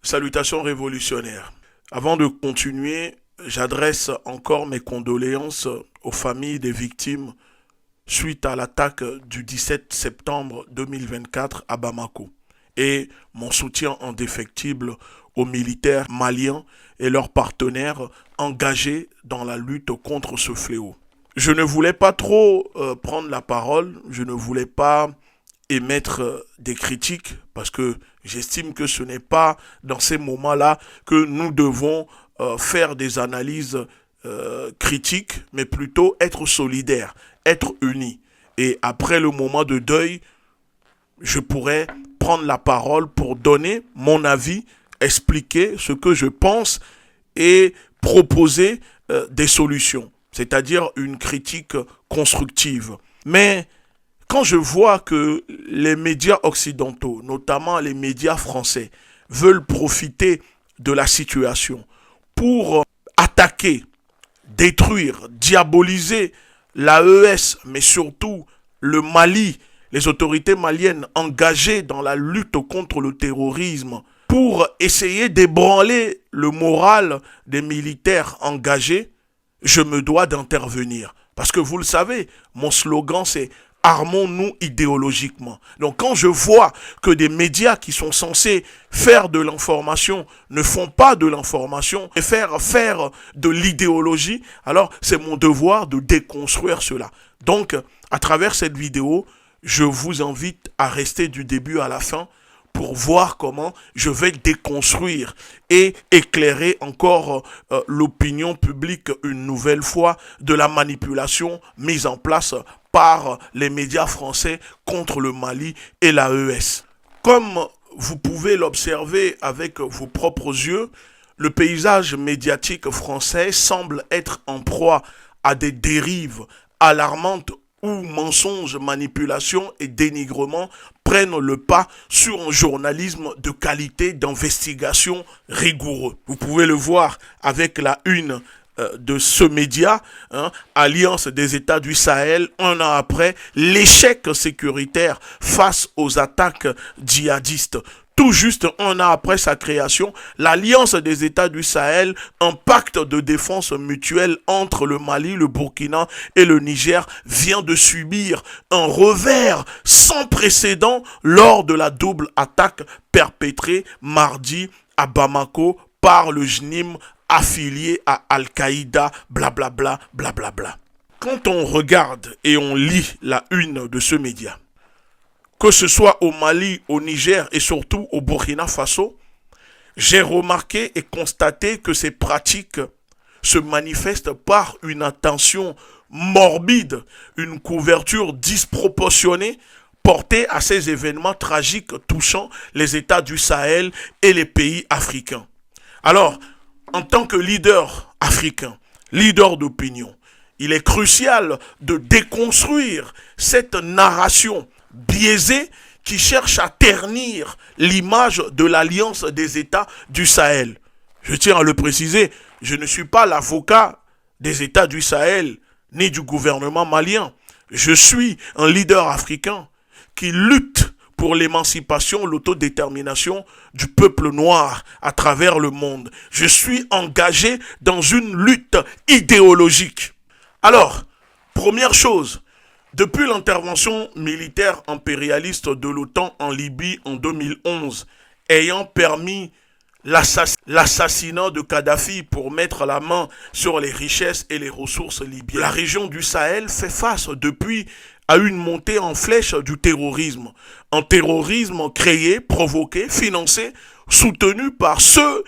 Salutations révolutionnaires. Avant de continuer, j'adresse encore mes condoléances aux familles des victimes suite à l'attaque du 17 septembre 2024 à Bamako et mon soutien indéfectible aux militaires maliens et leurs partenaires engagés dans la lutte contre ce fléau. Je ne voulais pas trop prendre la parole, je ne voulais pas émettre des critiques parce que j'estime que ce n'est pas dans ces moments-là que nous devons faire des analyses critiques, mais plutôt être solidaires, être unis. Et après le moment de deuil, je pourrais prendre la parole pour donner mon avis, expliquer ce que je pense et proposer des solutions, c'est-à-dire une critique constructive. Mais quand je vois que les médias occidentaux, notamment les médias français, veulent profiter de la situation pour attaquer, détruire, diaboliser l'AES, mais surtout le Mali, les autorités maliennes engagées dans la lutte contre le terrorisme, pour essayer d'ébranler le moral des militaires engagés, je me dois d'intervenir. Parce que vous le savez, mon slogan c'est armons-nous idéologiquement. Donc quand je vois que des médias qui sont censés faire de l'information ne font pas de l'information et faire de l'idéologie, alors c'est mon devoir de déconstruire cela. Donc à travers cette vidéo, je vous invite à rester du début à la fin pour voir comment je vais déconstruire et éclairer encore l'opinion publique une nouvelle fois de la manipulation mise en place par les médias français contre le Mali et l'AES. Comme vous pouvez l'observer avec vos propres yeux, le paysage médiatique français semble être en proie à des dérives alarmantes où mensonges, manipulations et dénigrements prennent le pas sur un journalisme de qualité, d'investigation rigoureux. Vous pouvez le voir avec la une de ce média, Alliance des États du Sahel, un an après l'échec sécuritaire face aux attaques djihadistes. Tout juste un an après sa création, l'Alliance des États du Sahel, un pacte de défense mutuelle entre le Mali, le Burkina et le Niger, vient de subir un revers sans précédent lors de la double attaque perpétrée mardi à Bamako par le JNIM affilié à Al-Qaïda, blablabla, blablabla. Quand on regarde et on lit la une de ce média, que ce soit au Mali, au Niger et surtout au Burkina Faso, j'ai remarqué et constaté que ces pratiques se manifestent par une attention morbide, une couverture disproportionnée portée à ces événements tragiques touchant les États du Sahel et les pays africains. Alors, en tant que leader africain, leader d'opinion, il est crucial de déconstruire cette narration biaisée qui cherche à ternir l'image de l'Alliance des États du Sahel. Je tiens à le préciser, je ne suis pas l'avocat des États du Sahel ni du gouvernement malien. Je suis un leader africain qui lutte pour l'émancipation, l'autodétermination du peuple noir à travers le monde. Je suis engagé dans une lutte idéologique. Alors, première chose, depuis l'intervention militaire impérialiste de l'OTAN en Libye en 2011, ayant permis l'assassinat de Kadhafi pour mettre la main sur les richesses et les ressources libyennes, la région du Sahel fait face depuis à une montée en flèche du terrorisme. Un terrorisme créé, provoqué, financé, soutenu par ceux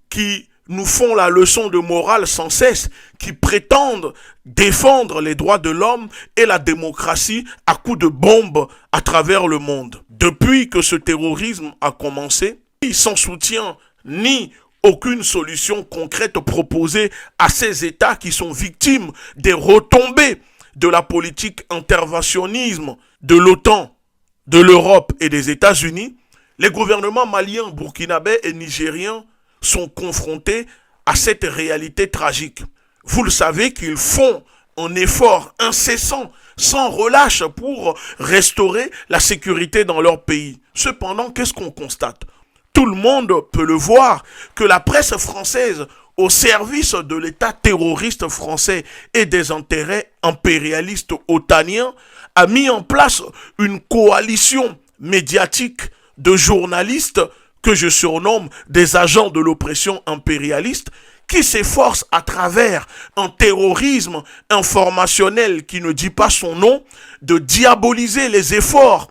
qui nous font la leçon de morale sans cesse, qui prétendent défendre les droits de l'homme et la démocratie à coups de bombes à travers le monde. Depuis que ce terrorisme a commencé, sans soutien ni aucune solution concrète proposée à ces États qui sont victimes des retombées de la politique interventionnisme de l'OTAN, de l'Europe et des États-Unis, les gouvernements maliens, burkinabés et nigériens sont confrontés à cette réalité tragique. Vous le savez qu'ils font un effort incessant, sans relâche pour restaurer la sécurité dans leur pays. Cependant, qu'est-ce qu'on constate? tout le monde peut le voir, que la presse française, au service de l'État terroriste français et des intérêts impérialistes otaniens, a mis en place une coalition médiatique de journalistes que je surnomme des agents de l'oppression impérialiste, qui s'efforcent à travers un terrorisme informationnel qui ne dit pas son nom, de diaboliser les efforts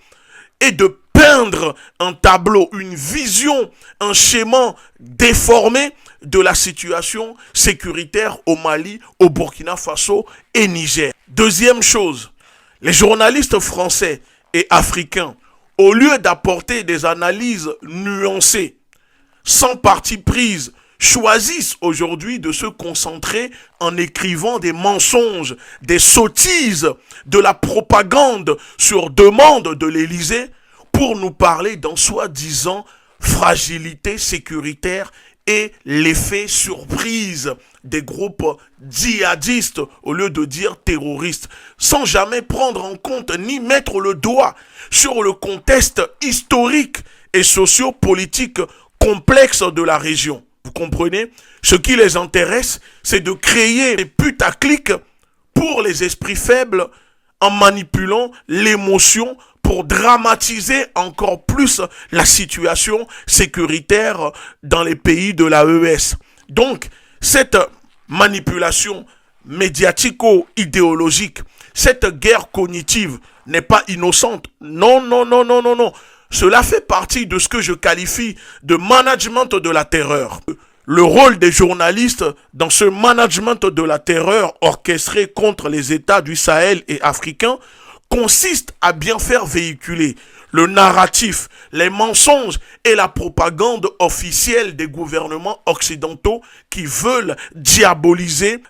et de peindre un tableau, une vision, un schéma déformé de la situation sécuritaire au Mali, au Burkina Faso et Niger. Deuxième chose, les journalistes français et africains, au lieu d'apporter des analyses nuancées, sans parti prise, choisissent aujourd'hui de se concentrer en écrivant des mensonges, des sottises, de la propagande sur demande de l'Élysée pour nous parler d'un soi-disant fragilité sécuritaire et l'effet surprise des groupes djihadistes au lieu de dire terroristes, sans jamais prendre en compte ni mettre le doigt sur le contexte historique et socio-politique complexe de la région. Vous comprenez? Ce qui les intéresse, c'est de créer des putaclics pour les esprits faibles en manipulant l'émotion pour dramatiser encore plus la situation sécuritaire dans les pays de l'AES. Donc, cette manipulation médiatico-idéologique, cette guerre cognitive n'est pas innocente. Non, non, non, non, non, non. Cela fait partie de ce que je qualifie de management de la terreur. Le rôle des journalistes dans ce management de la terreur orchestré contre les États du Sahel et africains consiste à bien faire véhiculer le narratif, les mensonges et la propagande officielle des gouvernements occidentaux qui veulent diaboliser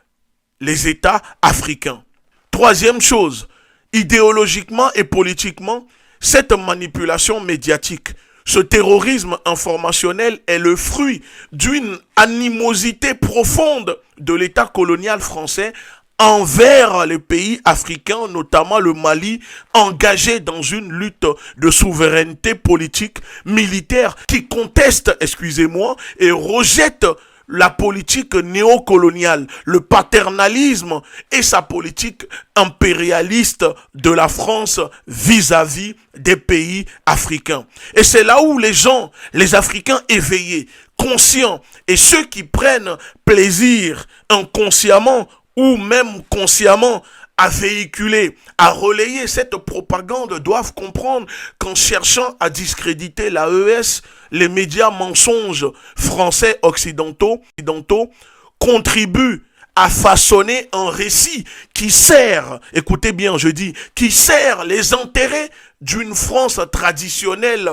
les États africains. Troisième chose, idéologiquement et politiquement, cette manipulation médiatique, ce terrorisme informationnel est le fruit d'une animosité profonde de l'État colonial français envers les pays africains, notamment le Mali, engagé dans une lutte de souveraineté politique, militaire, qui conteste, excusez-moi, et rejette la politique néocoloniale, le paternalisme et sa politique impérialiste de la France vis-à-vis des pays africains. Et c'est là où les gens, les Africains éveillés, conscients et ceux qui prennent plaisir inconsciemment ou même consciemment à véhiculer, à relayer cette propagande doivent comprendre qu'en cherchant à discréditer l'AES, les médias mensonges français occidentaux contribuent à façonner un récit qui sert, écoutez bien je dis, qui sert les intérêts d'une France traditionnelle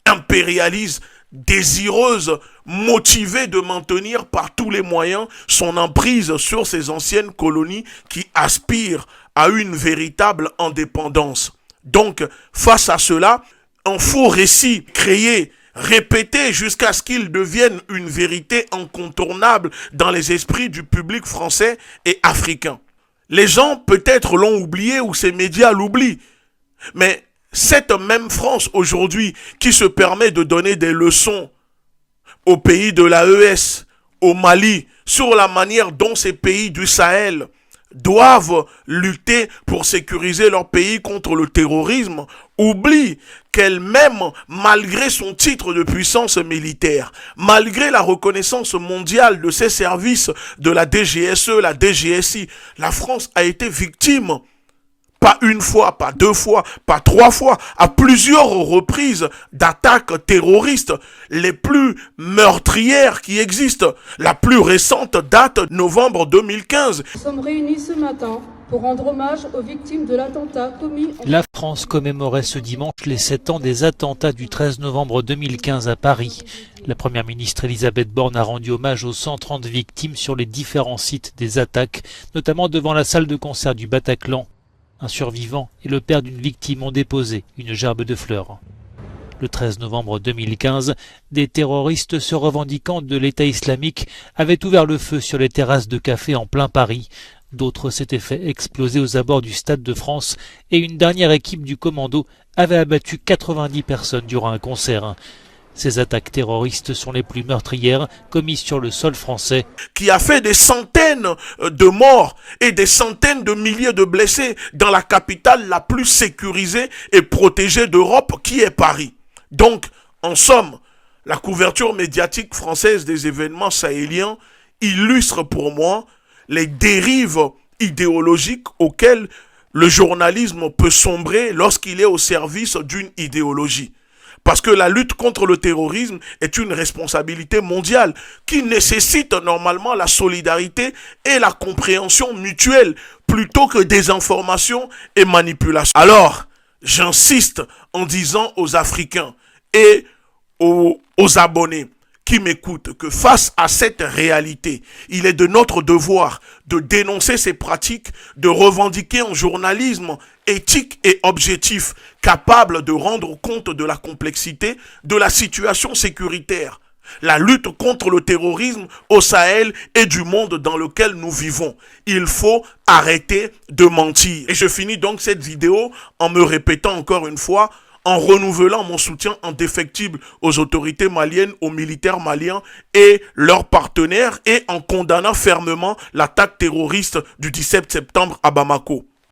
impérialiste, désireuse, motivée de maintenir par tous les moyens son emprise sur ces anciennes colonies qui aspirent à une véritable indépendance. Donc, face à cela, un faux récit créé, répété jusqu'à ce qu'il devienne une vérité incontournable dans les esprits du public français et africain. Les gens peut-être l'ont oublié ou ces médias l'oublient, mais cette même France aujourd'hui qui se permet de donner des leçons aux pays de l'AES, au Mali, sur la manière dont ces pays du Sahel doivent lutter pour sécuriser leur pays contre le terrorisme, oublie qu'elle-même, malgré son titre de puissance militaire, malgré la reconnaissance mondiale de ses services de la DGSE, la DGSI, la France a été victime, pas une fois, pas deux fois, pas trois fois, à plusieurs reprises d'attaques terroristes, les plus meurtrières qui existent. La plus récente date, novembre 2015. Nous sommes réunis ce matin pour rendre hommage aux victimes de l'attentat commis... La France commémorait ce dimanche les 7 ans des attentats du 13 novembre 2015 à Paris. La première ministre Elisabeth Borne a rendu hommage aux 130 victimes sur les différents sites des attaques, notamment devant la salle de concert du Bataclan. Un survivant et le père d'une victime ont déposé une gerbe de fleurs. Le 13 novembre 2015, des terroristes se revendiquant de l'État islamique avaient ouvert le feu sur les terrasses de café en plein Paris. D'autres s'étaient fait exploser aux abords du Stade de France et une dernière équipe du commando avait abattu 90 personnes durant un concert. Ces attaques terroristes sont les plus meurtrières commises sur le sol français. Qui a fait des centaines de morts et des centaines de milliers de blessés dans la capitale la plus sécurisée et protégée d'Europe, qui est Paris. Donc, en somme, la couverture médiatique française des événements sahéliens illustre pour moi les dérives idéologiques auxquelles le journalisme peut sombrer lorsqu'il est au service d'une idéologie. Parce que la lutte contre le terrorisme est une responsabilité mondiale qui nécessite normalement la solidarité et la compréhension mutuelle plutôt que des informations et manipulations. Alors, j'insiste en disant aux Africains et aux abonnés qui m'écoutent que face à cette réalité, il est de notre devoir de dénoncer ces pratiques, de revendiquer un journalisme éthique et objectif, capable de rendre compte de la complexité de la situation sécuritaire. La lutte contre le terrorisme au Sahel et du monde dans lequel nous vivons. Il faut arrêter de mentir. Et je finis donc cette vidéo en me répétant encore une fois, en renouvelant mon soutien indéfectible aux autorités maliennes, aux militaires maliens et leurs partenaires, et en condamnant fermement l'attaque terroriste du 17 septembre à Bamako.